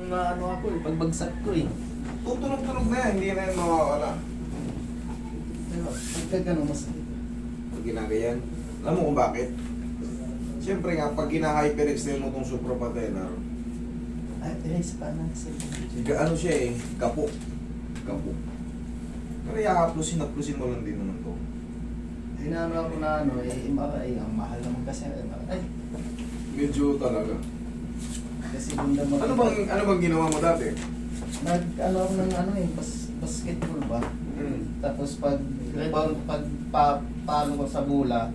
na ano ako eh, pagbagsak ko eh. Tutunog-tunog na yan, hindi na yan mawawala. Pero pagka gano'n mas... Pag ginagayan, alam mo kung bakit? Siyempre nga, pag gina-hyperextend mo itong suprapatellar, Ay, sa kanan sa... ano siya eh, gapo. Gapo. Pero haplusin mo lang din naman to. Hinano ako na ano eh, MRI, ang mahal naman kasi ang MRI. Medyo talaga. Kasi bunda mo... Ano bang ginawa mo dati? Nag-ano ako ng ano eh, basketball ba? Hmm. Tapos pagpalo ko sa bola,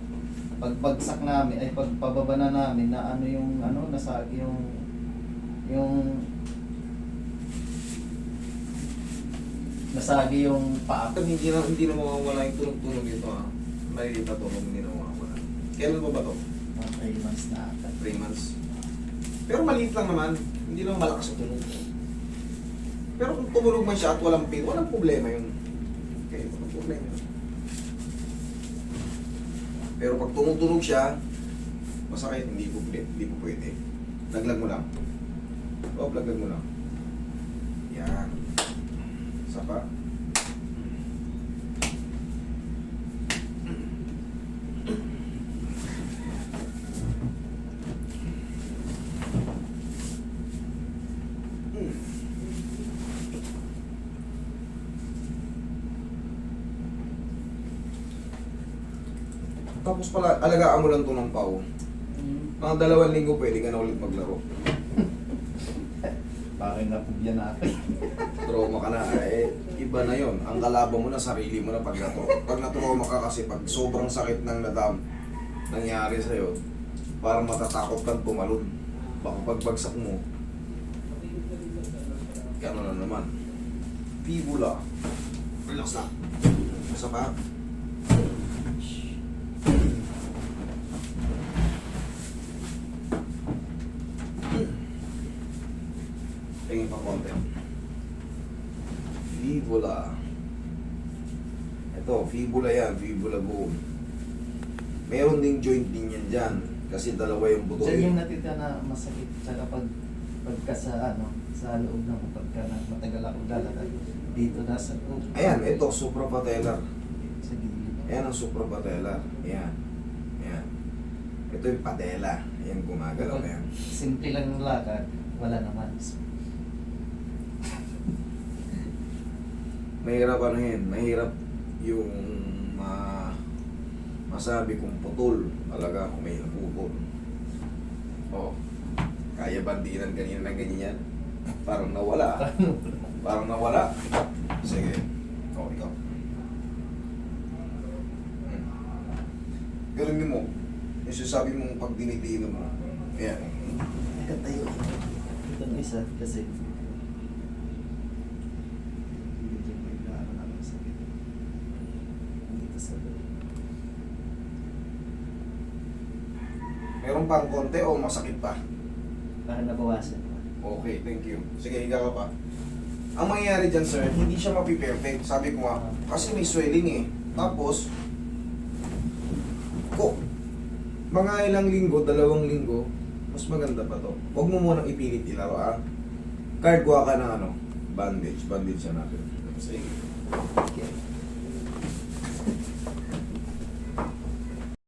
pagbagsak namin, ay pagpababa na namin na ano yung ano, nasagi nasagi yung paa. Hindi na mawawala yung tunog-tunog ito ha. Malilita to kung hindi na mawawala. Kailan mo ba to? Mga 3 months na ata. 3 months. Pero maliit lang naman. Hindi naman malakas ang tunog. Pero kung tumunog man siya at walang pain, walang problema yun. Okay, walang problema yun. Pero pag tumutunog siya, masakit, hindi po pwede. Laglag mo lang. Laglag mo lang. Yan. Isa pa. Tapos pala, alagaan mo lang ito ng pau. Mga 2 linggo pwede ka na ulit maglaro. Parang napugyan natin. Trauma ka na, iba na yon. Ang kalaban mo na, sarili mo na pag na-trauma ka kasi pag sobrang sakit ng nangyari sa'yo, parang matatakot kang tumalon. Baka pagbagsak mo, gano'n na naman. Fibula. Relax na. Isa pa. Tingin pa konti. Fibula. Ito, fibula yan, fibula bone. Meron ding joint din yan dyan. Kasi dalawa yung buto. Diyan yung natita na masakit. Tsaka pagka sa ano, sa loob ng pagka na matagal ako lalakad. Dito na sa Ayan, ito, suprapatellar. sa gilid. Ayan ang suprapatellar. Ayan. Ayan. Ito yung patella. Ayan, gumagalaw na yan. Simple lang yung lakad, wala naman. Mahirap ano yun, mahirap yung masabi kung putol. Talaga kung may naputol. Oh, kaya bandiran kanina ng ganyan. Parang nawala. Parang nawala. Sige. Oh, ikaw. Galing mo. Yung sasabi mong pag dinitinan mo. Ayan. Nakatayo. Ito na isa kasi Meron pang konti o masakit pa? parang nabawasan. Okay, thank you. Sige, higa ka pa. Ang mangyayari dyan, sir, hindi siya mapiperfect. Sabi ko nga, kasi may swelling eh. Tapos, mga ilang linggo, 2 linggo, mas maganda pa to. Huwag mo munang ipilit ilaro, ah. Card, kuha ka ng ano, bandage. Bandage siya natin. Sige. Okay.